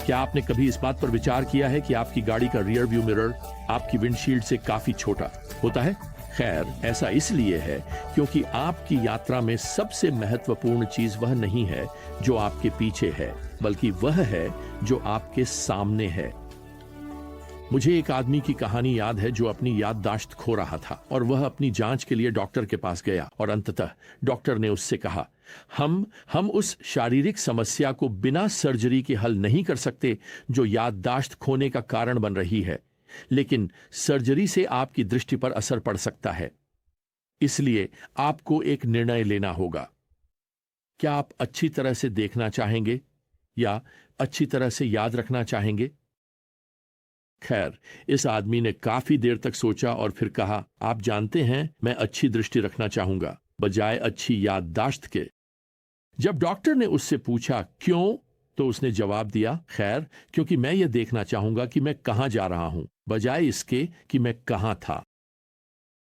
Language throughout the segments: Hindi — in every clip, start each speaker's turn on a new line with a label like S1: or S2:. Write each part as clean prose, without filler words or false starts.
S1: क्या आपने कभी इस बात पर विचार किया है कि आपकी गाड़ी का रियर व्यू मिरर आपकी विंडशील्ड से काफी छोटा होता है? खैर, ऐसा इसलिए है क्योंकि आपकी यात्रा में सबसे महत्वपूर्ण चीज वह नहीं है जो आपके पीछे है, बल्कि वह है जो आपके सामने है। मुझे एक आदमी की कहानी याद है जो अपनी याददाश्त खो रहा था और वह अपनी जांच के लिए डॉक्टर के पास गया और अंततः डॉक्टर ने उससे कहा, हम उस शारीरिक समस्या को बिना सर्जरी के हल नहीं कर सकते जो याददाश्त खोने का कारण बन रही है, लेकिन सर्जरी से आपकी दृष्टि पर असर पड़ सकता है। इसलिए आपको एक निर्णय लेना होगा। क्या आप अच्छी तरह से देखना चाहेंगे या अच्छी तरह से याद रखना चाहेंगे? खैर, इस आदमी ने काफी देर तक सोचा और फिर कहा, आप जानते हैं, मैं अच्छी दृष्टि रखना चाहूंगा बजाय अच्छी याददाश्त के। जब डॉक्टर ने उससे पूछा क्यों, तो उसने जवाब दिया, खैर, क्योंकि मैं यह देखना चाहूंगा कि मैं कहां जा रहा हूं बजाय इसके कि मैं कहां था।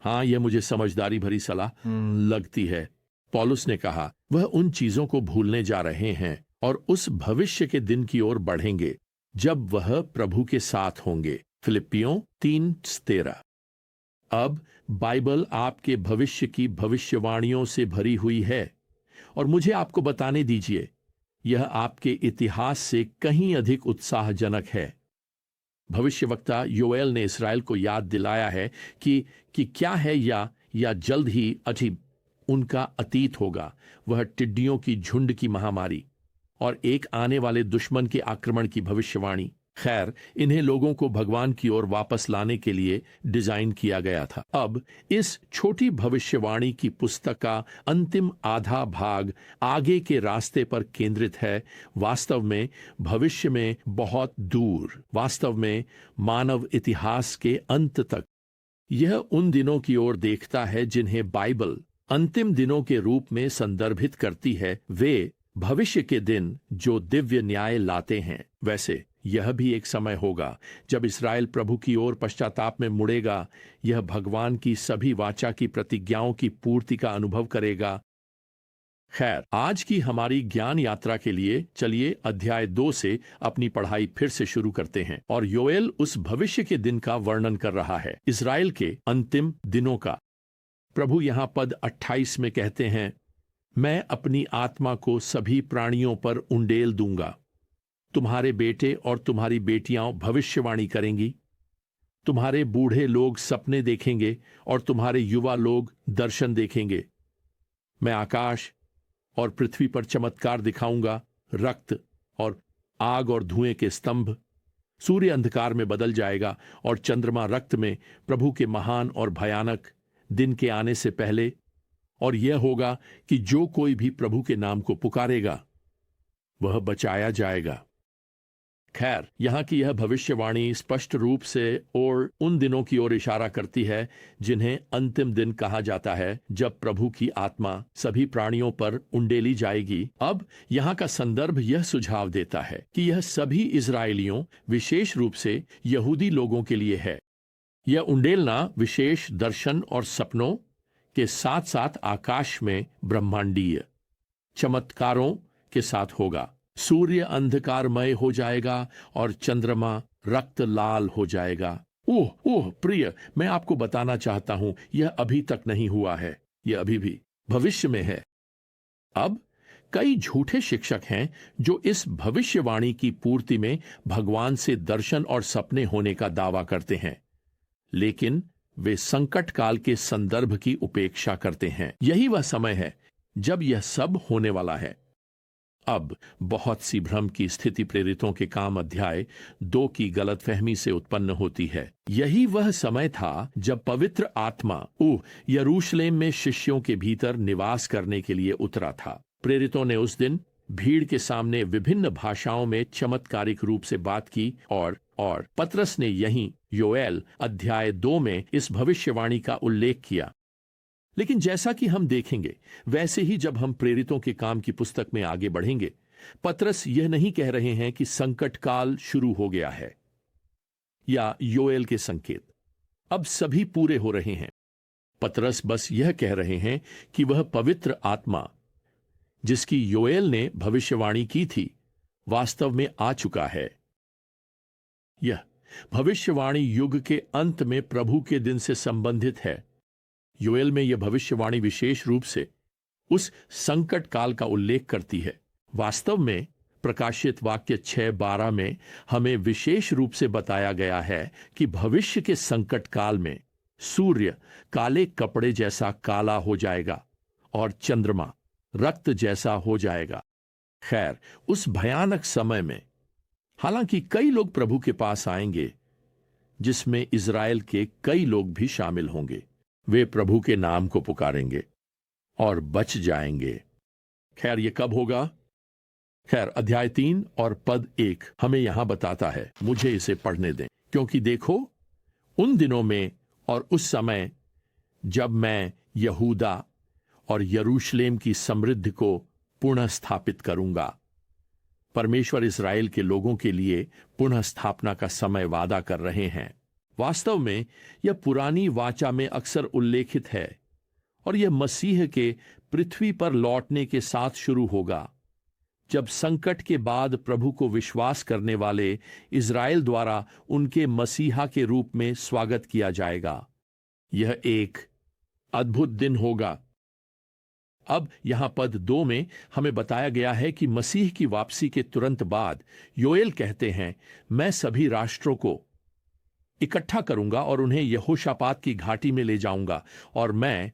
S1: हाँ, यह मुझे समझदारी भरी सलाह लगती है। पौलुस ने कहा, वह उन चीजों को भूलने जा रहे हैं और उस भविष्य के दिन की ओर बढ़ेंगे जब वह प्रभु के साथ होंगे। फिलिप्पियों 3:13। अब बाइबल आपके भविष्य की भविष्यवाणियों से भरी हुई है और मुझे आपको बताने दीजिए, यह आपके इतिहास से कहीं अधिक उत्साहजनक है। भविष्यवक्ता योएल ने इस्राएल को याद दिलाया है कि क्या है या जल्द ही अजीब उनका अतीत होगा, वह टिड्डियों की झुंड की महामारी और एक आने वाले दुश्मन के आक्रमण की भविष्यवाणी। खैर, इन्हें लोगों को भगवान की ओर वापस लाने के लिए डिजाइन किया गया था। अब इस छोटी भविष्यवाणी की पुस्तक का अंतिम आधा भाग आगे के रास्ते पर केंद्रित है, वास्तव में भविष्य में बहुत दूर, वास्तव में मानव इतिहास के अंत तक। यह उन दिनों की ओर देखता है जिन्हें बाइबल अंतिम दिनों के रूप में संदर्भित करती है, वे भविष्य के दिन जो दिव्य न्याय लाते हैं। वैसे यह भी एक समय होगा जब इस्राएल प्रभु की ओर पश्चाताप में मुड़ेगा, यह भगवान की सभी वाचा की प्रतिज्ञाओं की पूर्ति का अनुभव करेगा। खैर, आज की हमारी ज्ञान यात्रा के लिए चलिए अध्याय 2 से अपनी पढ़ाई फिर से शुरू करते हैं और योएल उस भविष्य के दिन का वर्णन कर रहा है, इस्राएल के अंतिम दिनों का। प्रभु यहां पद 28 में कहते हैं, मैं अपनी आत्मा को सभी प्राणियों पर उंडेल दूंगा, तुम्हारे बेटे और तुम्हारी बेटियां भविष्यवाणी करेंगी, तुम्हारे बूढ़े लोग सपने देखेंगे और तुम्हारे युवा लोग दर्शन देखेंगे। मैं आकाश और पृथ्वी पर चमत्कार दिखाऊंगा, रक्त और आग और धुएं के स्तंभ। सूर्य अंधकार में बदल जाएगा और चंद्रमा रक्त में, प्रभु के महान और भयानक दिन के आने से पहले। और यह होगा कि जो कोई भी प्रभु के नाम को पुकारेगा वह बचाया जाएगा। खैर, यहां की यह भविष्यवाणी स्पष्ट रूप से और उन दिनों की ओर इशारा करती है जिन्हें अंतिम दिन कहा जाता है, जब प्रभु की आत्मा सभी प्राणियों पर उंडेली जाएगी। अब यहां का संदर्भ यह सुझाव देता है कि यह सभी इजरायलियों, विशेष रूप से यहूदी लोगों के लिए है। यह उंडेलना विशेष दर्शन और सपनों के साथ साथ आकाश में ब्रह्मांडीय चमत्कारों के साथ होगा। सूर्य अंधकारमय हो जाएगा और चंद्रमा रक्त लाल हो जाएगा। ओह प्रिय, मैं आपको बताना चाहता हूं, यह अभी तक नहीं हुआ है, यह अभी भी भविष्य में है। अब कई झूठे शिक्षक हैं जो इस भविष्यवाणी की पूर्ति में भगवान से दर्शन और सपने होने का दावा करते हैं, लेकिन वे संकट काल के संदर्भ की उपेक्षा करते हैं। यही वह समय है जब यह सब होने वाला है। अब बहुत सी भ्रम की स्थिति प्रेरितों के काम अध्याय 2 की गलतफहमी से उत्पन्न होती है। यही वह समय था जब पवित्र आत्मा यरूशलेम में शिष्यों के भीतर निवास करने के लिए उतरा था। प्रेरितों ने उस दिन भीड़ के सामने विभिन्न भाषाओं में चमत्कारिक रूप से बात की और पतरस ने यहीं योएल अध्याय 2 में इस भविष्यवाणी का उल्लेख किया। लेकिन जैसा कि हम देखेंगे, वैसे ही जब हम प्रेरितों के काम की पुस्तक में आगे बढ़ेंगे, पतरस यह नहीं कह रहे हैं कि संकट काल शुरू हो गया है या योएल के संकेत अब सभी पूरे हो रहे हैं। पतरस बस यह कह रहे हैं कि वह पवित्र आत्मा जिसकी योएल ने भविष्यवाणी की थी, वास्तव में आ चुका है यह भविष्यवाणी युग के अंत में प्रभु के दिन से संबंधित है। योएल में यह भविष्यवाणी विशेष रूप से उस संकट काल का उल्लेख करती है। वास्तव में प्रकाशित वाक्य 6:12 में हमें विशेष रूप से बताया गया है कि भविष्य के संकट काल में सूर्य काले कपड़े जैसा काला हो जाएगा और चंद्रमा रक्त जैसा हो जाएगा। खैर, उस भयानक समय में हालांकि कई लोग प्रभु के पास आएंगे, जिसमें इज़राइल के कई लोग भी शामिल होंगे। वे प्रभु के नाम को पुकारेंगे और बच जाएंगे। खैर, यह कब होगा? खैर, अध्याय 3 और पद 1 हमें यहां बताता है। मुझे इसे पढ़ने दें, क्योंकि देखो, उन दिनों में और उस समय जब मैं यहूदा और यरूशलेम की समृद्धि को पुनः स्थापित करूंगा। परमेश्वर इज़राइल के लोगों के लिए पुनः स्थापना का समय वादा कर रहे हैं। वास्तव में यह पुरानी वाचा में अक्सर उल्लेखित है और यह मसीह के पृथ्वी पर लौटने के साथ शुरू होगा, जब संकट के बाद प्रभु को विश्वास करने वाले इज़राइल द्वारा उनके मसीहा के रूप में स्वागत किया जाएगा। यह एक अद्भुत दिन होगा। अब यहां पद 2 में हमें बताया गया है कि मसीह की वापसी के तुरंत बाद योएल कहते हैं, मैं सभी राष्ट्रों को इकट्ठा करूंगा और उन्हें यहोशापात की घाटी में ले जाऊंगा, और मैं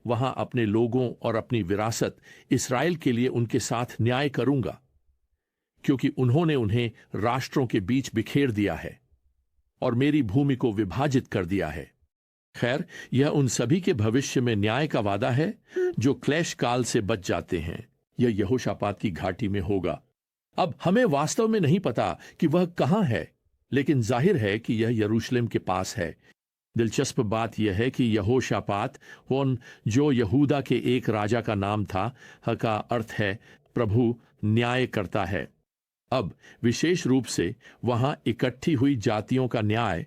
S1: वहां अपने लोगों और अपनी विरासत इस्राएल के लिए उनके साथ न्याय करूंगा, क्योंकि उन्होंने उन्हें राष्ट्रों के बीच बिखेर दिया है और मेरी भूमि को विभाजित कर दिया है। खैर, यह उन सभी के भविष्य में न्याय का वादा है जो क्लेश काल से बच जाते हैं। यह यहोशापात की घाटी में होगा। अब हमें वास्तव में नहीं पता कि वह कहां है, लेकिन जाहिर है कि यह यरूशलेम के पास है। दिलचस्प बात यह है कि यहोशापात जो यहूदा के एक राजा का नाम था, का अर्थ है प्रभु न्याय करता है। अब विशेष रूप से वहां इकट्ठी हुई जातियों का न्याय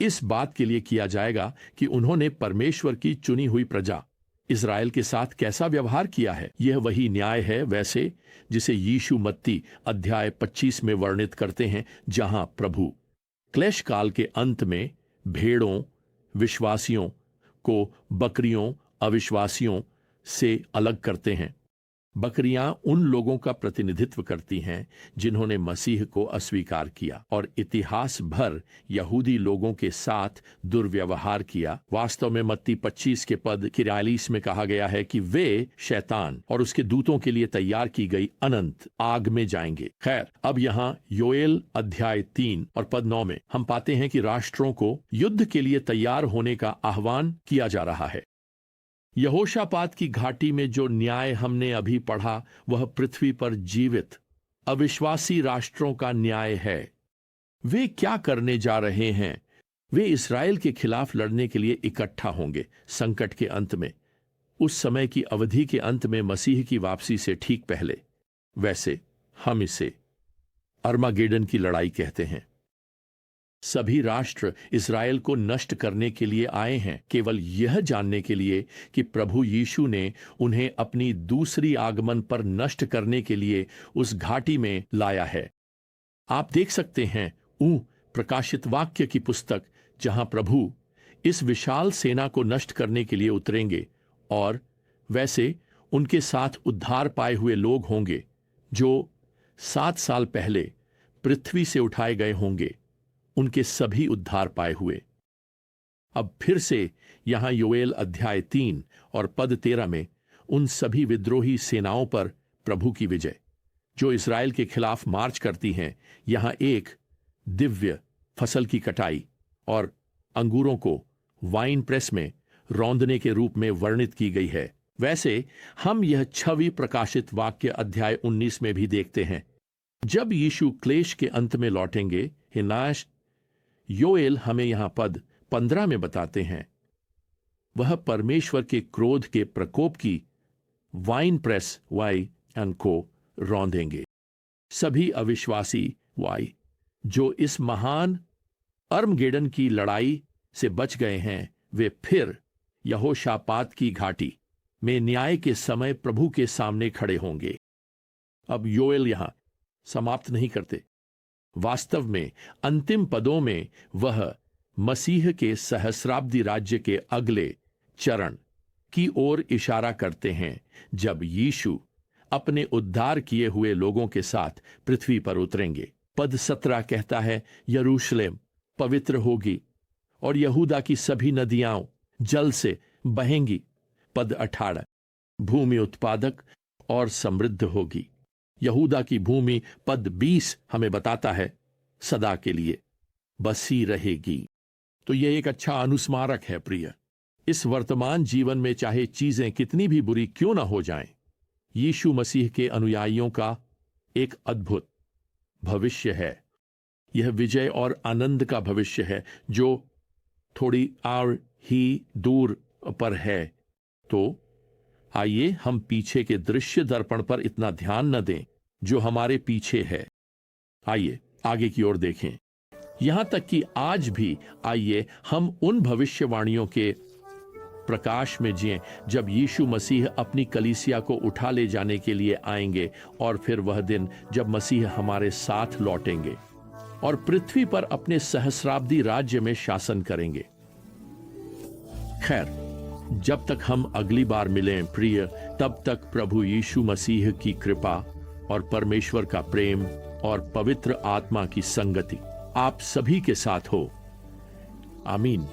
S1: इस बात के लिए किया जाएगा कि उन्होंने परमेश्वर की चुनी हुई प्रजा इज़राइल के साथ कैसा व्यवहार किया है। यह वही न्याय है वैसे जिसे यीशु मत्ती अध्याय 25 में वर्णित करते हैं, जहां प्रभु क्लेश काल के अंत में भेड़ों विश्वासियों को बकरियों अविश्वासियों से अलग करते हैं। बकरियां उन लोगों का प्रतिनिधित्व करती हैं जिन्होंने मसीह को अस्वीकार किया और इतिहास भर यहूदी लोगों के साथ दुर्व्यवहार किया। वास्तव में मत्ती 25 के पद 43 में कहा गया है कि वे शैतान और उसके दूतों के लिए तैयार की गई अनंत आग में जाएंगे। खैर, अब यहाँ योएल अध्याय 3 और पद 9 में हम पाते हैं कि राष्ट्रों को युद्ध के लिए तैयार होने का आह्वान किया जा रहा है। यहोशापात की घाटी में जो न्याय हमने अभी पढ़ा, वह पृथ्वी पर जीवित अविश्वासी राष्ट्रों का न्याय है। वे क्या करने जा रहे हैं? वे इस्राएल के खिलाफ लड़ने के लिए इकट्ठा होंगे संकट के अंत में, उस समय की अवधि के अंत में, मसीह की वापसी से ठीक पहले। वैसे हम इसे अर्मागेडन की लड़ाई कहते हैं। सभी राष्ट्र इज़राइल को नष्ट करने के लिए आए हैं, केवल यह जानने के लिए कि प्रभु यीशु ने उन्हें अपनी दूसरी आगमन पर नष्ट करने के लिए उस घाटी में लाया है। आप देख सकते हैं प्रकाशित वाक्य की पुस्तक, जहां प्रभु इस विशाल सेना को नष्ट करने के लिए उतरेंगे, और वैसे उनके साथ उद्धार पाए हुए लोग होंगे जो 7 साल पहले पृथ्वी से उठाए गए होंगे, उनके सभी उद्धार पाए हुए। अब फिर से यहां योएल अध्याय 3 और पद 13 में उन सभी विद्रोही सेनाओं पर प्रभु की विजय जो इज़राइल के खिलाफ मार्च करती हैं, यहां एक दिव्य फसल की कटाई और अंगूरों को वाइन प्रेस में रौंदने के रूप में वर्णित की गई है। वैसे हम यह छवि प्रकाशित वाक्य अध्याय 19 में भी देखते हैं। जब यीशु क्लेश के अंत में लौटेंगे, हिनाश योएल हमें यहां पद 15 में बताते हैं, वह परमेश्वर के क्रोध के प्रकोप की वाइन प्रेस वाइन को रौंदेंगे। सभी अविश्वासी जो इस महान अर्मगेडन की लड़ाई से बच गए हैं, वे फिर यहोशापात की घाटी में न्याय के समय प्रभु के सामने खड़े होंगे। अब योएल यहां समाप्त नहीं करते। वास्तव में अंतिम पदों में वह मसीह के सहस्राब्दी राज्य के अगले चरण की ओर इशारा करते हैं, जब यीशु अपने उद्धार किए हुए लोगों के साथ पृथ्वी पर उतरेंगे। पद 17 कहता है, यरूशलेम पवित्र होगी और यहूदा की सभी नदियां जल से बहेंगी। पद 18, भूमि उत्पादक और समृद्ध होगी। यहूदा की भूमि, पद 20 हमें बताता है, सदा के लिए बसी रहेगी। तो यह एक अच्छा अनुस्मारक है प्रिय। इस वर्तमान जीवन में चाहे चीजें कितनी भी बुरी क्यों ना हो जाएं, यीशु मसीह के अनुयायियों का एक अद्भुत भविष्य है। यह विजय और आनंद का भविष्य है जो थोड़ी और ही दूर पर है। तो आइए हम पीछे के दृश्य दर्पण पर इतना ध्यान न दें जो हमारे पीछे है। आइए आगे की ओर देखें। यहां तक कि आज भी आइए हम उन भविष्यवाणियों के प्रकाश में जिएं जब यीशु मसीह अपनी कलीसिया को उठा ले जाने के लिए आएंगे, और फिर वह दिन जब मसीह हमारे साथ लौटेंगे और पृथ्वी पर अपने सहस्राब्दी राज्य में शासन करेंगे। खैर, जब तक हम अगली बार मिलें प्रिय, तब तक प्रभु यीशु मसीह की कृपा और परमेश्वर का प्रेम और पवित्र आत्मा की संगति आप सभी के साथ हो। आमीन।